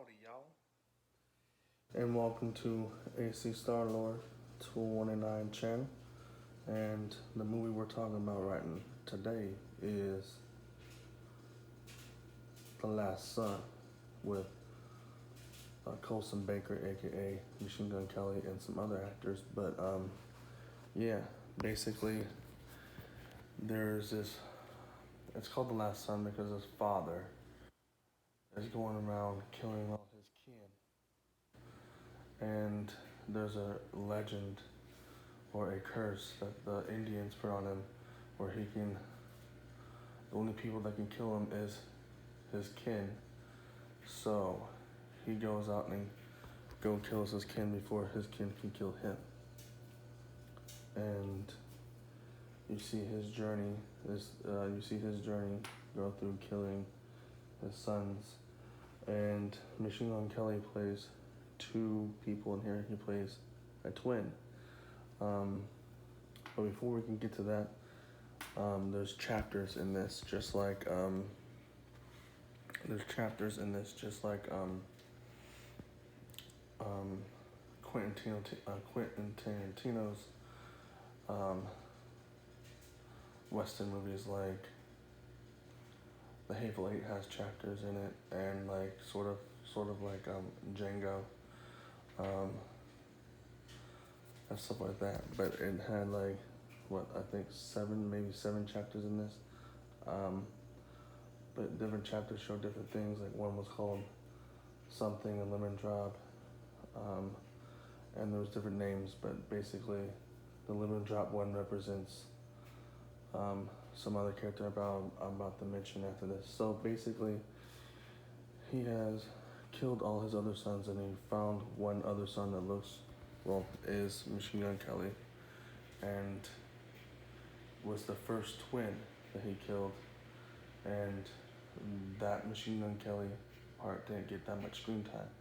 Howdy, y'all, and welcome to AC Star Lord 219 channel. And the movie we're talking about today is The Last Son with Colton Baker AKA Machine Gun Kelly and some other actors. But yeah, basically, there's this. It's called The Last Son because his father is going around killing all his kin, and there's a legend or a curse that the Indians put on him, where the only people that can kill him is his kin. So he goes out and kills his kin before his kin can kill him. And you see his journey. You see his journey go through killing his sons. And Machine Gun Kelly plays two people in here. He plays a twin. But before we can get to that, there's chapters in this, just like Quentin Tarantino's Western movies, like The Hateful Eight has chapters in it, and like sort of like Django, and stuff like that. But it had like I think maybe seven chapters in this. But different chapters show different things. Like one was called something, a lemon drop, and there was different names. But basically, the lemon drop one represents some other character about to mention after this. So basically, he has killed all his other sons, and he found one other son that is Machine Gun Kelly, and was the first twin that he killed. And that Machine Gun Kelly part didn't get that much screen time.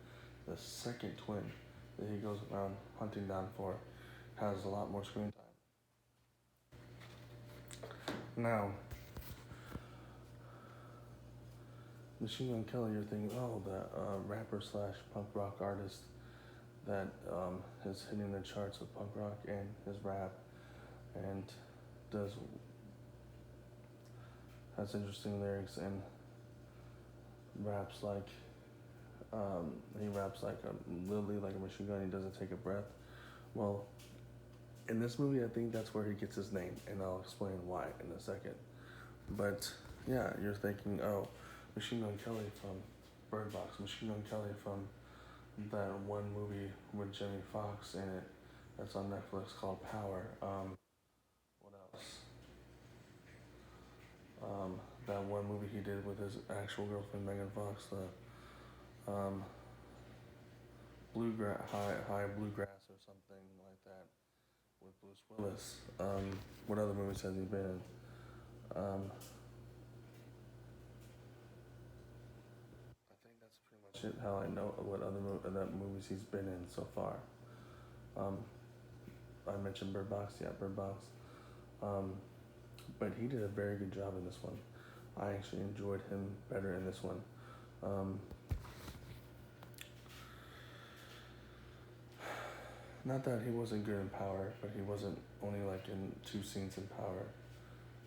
The second twin that he goes around hunting down for has a lot more screen time. Now, Machine Gun Kelly, you're thinking, oh, that rapper slash punk rock artist that is hitting the charts with punk rock and his rap, and has interesting lyrics and raps like he raps like literally like a machine gun. He doesn't take a breath. Well, in this movie, I think that's where he gets his name, and I'll explain why in a second. But yeah, you're thinking, oh, Machine Gun Kelly from Bird Box, Machine Gun Kelly from that one movie with Jamie Foxx in it that's on Netflix called Power. What else? That one movie he did with his actual girlfriend Megan Fox, the high bluegrass or something like that with Bruce Willis. What other movies has he been in? I think that's pretty much it. How I know what other movies he's been in so far. I mentioned Bird Box. Yeah, Bird Box. But he did a very good job in this one. I actually enjoyed him better in this one. Not that he wasn't good in Power, but he wasn't only like in 2 scenes in Power.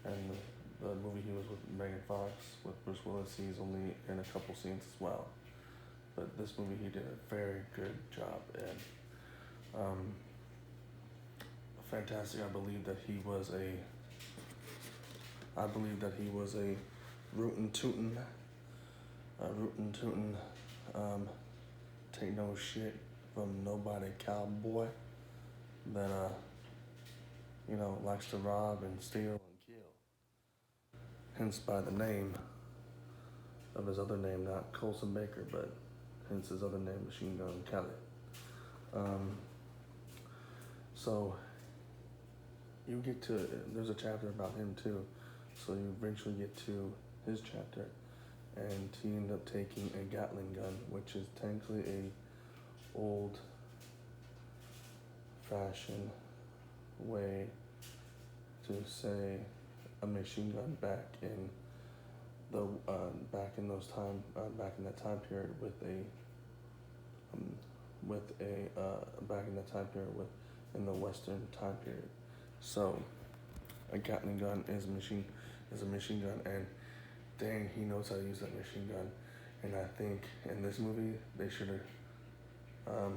And the movie he was with Megan Fox, with Bruce Willis, he's only in a couple scenes as well. But this movie he did a very good job in. Fantastic. I believe that he was a rootin' tootin', take no shit from nobody cowboy that likes to rob and steal and kill. Hence by the name of his other name, not Colton Baker, but hence his other name, Machine Gun Kelly. So there's a chapter about him too. So you eventually get to his chapter, and he ended up taking a Gatling gun, which is technically a old fashioned way to say a machine gun back in that time period with a um, with a back in the time period in the Western time period. So a Gatling gun is a machine gun, and dang, he knows how to use that machine gun. And I think in this movie they should have.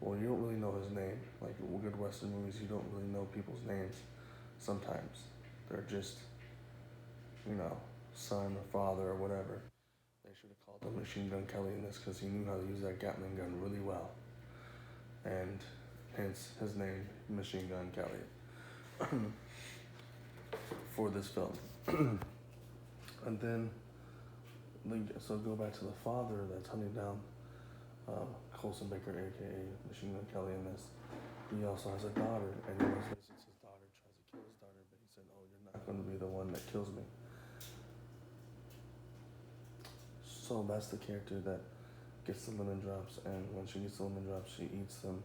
Well, you don't really know his name. Like good Western movies, you don't really know people's names. Sometimes they're just, you know, son or father or whatever. They should have called him Machine Gun Kelly in this because he knew how to use that Gatling gun really well, and hence his name, Machine Gun Kelly, for this film. And then, so go back to the father that's hunting down Colton Baker AKA Machine Gun Kelly in this. He also has a daughter, and he goes visits his daughter, tries to kill his daughter, but he said, "Oh, you're not going to be the one that kills me." So that's the character that gets the lemon drops, and when she gets the lemon drops, she eats them.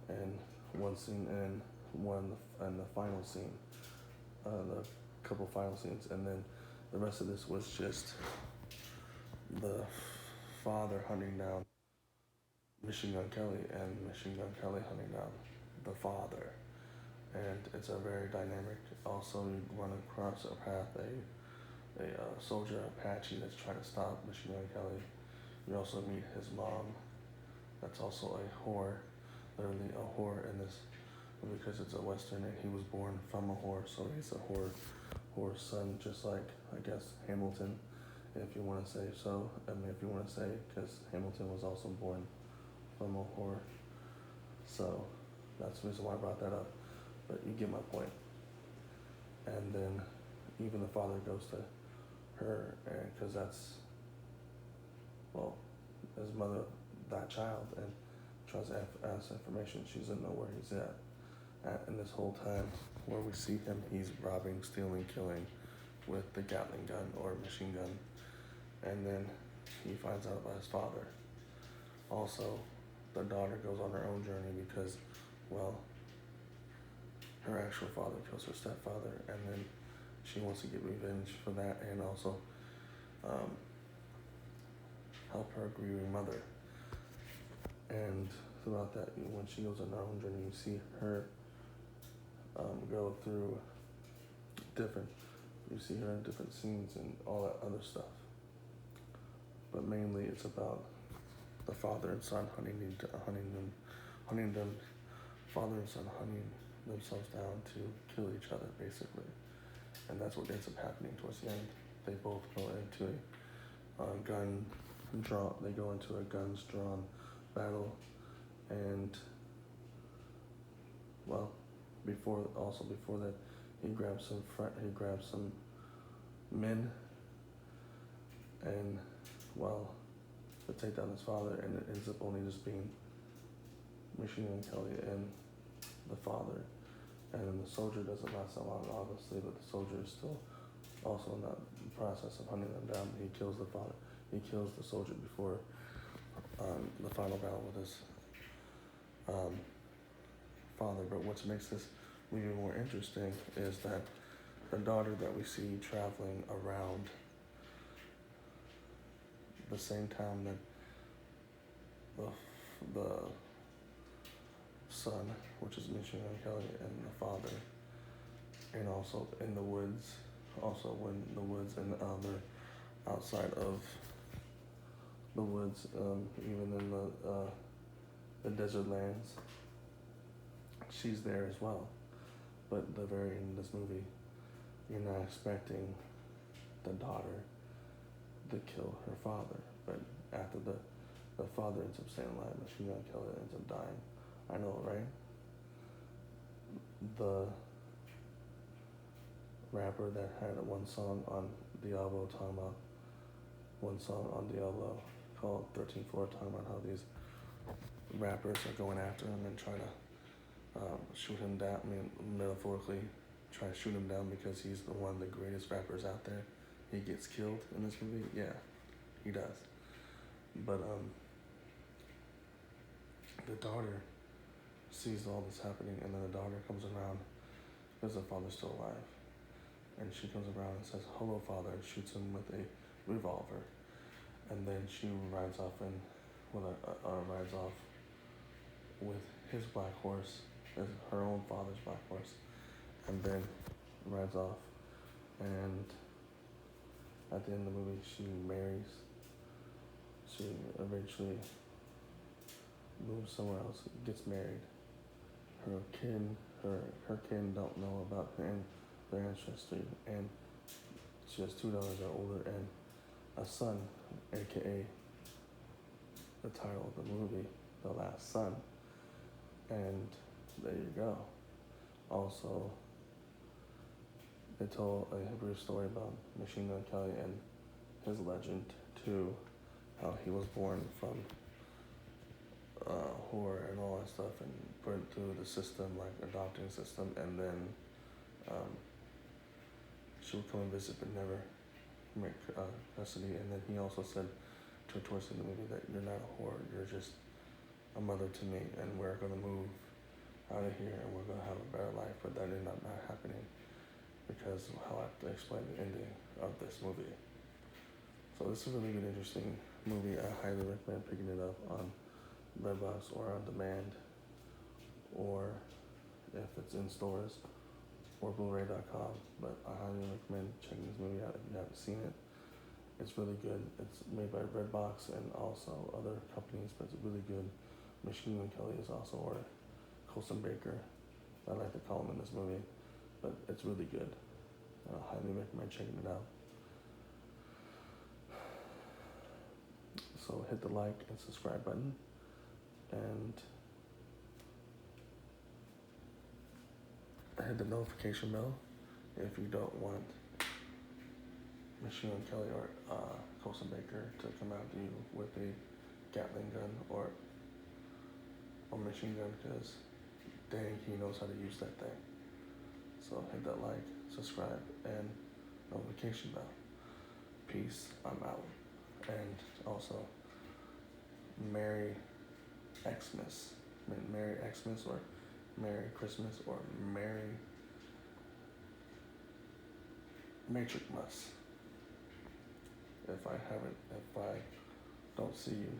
And one scene and the final scene, the couple final scenes, and then the rest of this was just the father hunting down Machine Gun Kelly and Machine Gun Kelly hunting down the father. And it's a very dynamic. Also, you run across a path a soldier Apache that's trying to stop Machine Gun Kelly. You also meet his mom, that's also a whore, literally a whore in this, because it's a western and he was born from a whore, so he's a whore's son, just like I guess Hamilton, if you want to say so. I mean, if you want to say, because Hamilton was also born from a whore, so that's the reason why I brought that up. But you get my point. And then even the father goes to her, and because that's, well, his mother, that child, and tries to ask information. She doesn't know where he's at. And this whole time, where we see him, he's robbing, stealing, killing with the Gatling gun or machine gun. And then he finds out about his father. Also, the daughter goes on her own journey because, well, her actual father kills her stepfather, and then she wants to get revenge for that, and also help her grieving mother. And throughout that, when she goes on her own journey, you see her go through you see her in different scenes and all that other stuff. But mainly it's about the father and son hunting them, father and son hunting themselves down to kill each other, basically. And that's what ends up happening towards the end. They both go into they go into a guns drawn battle, and well, before that, he grabs some men, and well, to take down his father, and it ends up only just being Machine Gun Kelly and the father. And then the soldier doesn't last that long, obviously, but the soldier is still also in that process of hunting them down. He kills the father. He kills the soldier before the final battle with his father. But what makes this movie more interesting is that the daughter that we see traveling around the same town that the son, which is Machine Gun Kelly, and the father, and also in the woods, and they're outside of the woods, even in the desert lands, she's there as well. But at the very end of this movie, you're not expecting the daughter to kill her father, but after the father ends up staying alive, Machine Gun Kelly ends up dying. I know, right? The rapper that had one song on Diablo called 13 Floor, talking about how these rappers are going after him and trying to shoot him down. I mean, metaphorically, try to shoot him down because he's one of the greatest rappers out there. He gets killed in this movie. Yeah, he does. But the daughter sees all this happening, and then the daughter comes around because the father's still alive, and she comes around and says, "Hello, father," and shoots him with a revolver. And then she rides off and rides off with his black horse, her own father's black horse, and then rides off. And at the end of the movie, she marries. She eventually moves somewhere else, gets married. Her kin don't know about their ancestry, and she has two daughters that are older and a son, aka the title of the movie, The Last Son. And there you go. Also, they told a brief story about Machine Gun Kelly and his legend too, how he was born from horror and all that stuff, and put through the system, like adopting system, and then she would come and visit but never make custody. And then he also said to her towards the end of the movie that you're not a whore, you're just a mother to me, and we're gonna move out of here and we're gonna have a better life. But that ended up not happening because of how I have to explain the ending of this movie. So this is a really good, interesting movie. I highly recommend picking it up on Redbox or on demand, or if it's in stores, or Blu-ray.com. But I highly recommend checking this movie out if you haven't seen it. It's really good. It's made by Redbox and also other companies, but it's really good. Machine Gun Kelly is also, or Colton Baker, I like to call him in this movie, but it's really good. I highly recommend checking it out. So hit the like and subscribe button, and hit the notification bell if you don't want Machine Gun Kelly or Colton Baker to come after you with a Gatling gun or machine gun, because dang, he knows how to use that thing. So hit that like, subscribe, and notification bell. Peace, I'm out. And also, Merry Xmas. Merry Xmas, or Merry Christmas, or Merry Matrixmas. If I don't see you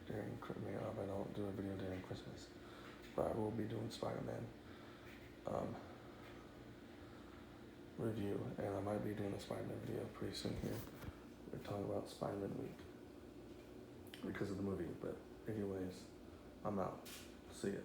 during, if I don't do a video during Christmas. But I will be doing Spider-Man review, and I might be doing a Spider-Man video pretty soon here. We're talking about Spider-Man week because of the movie. But anyways, I'm out. See ya.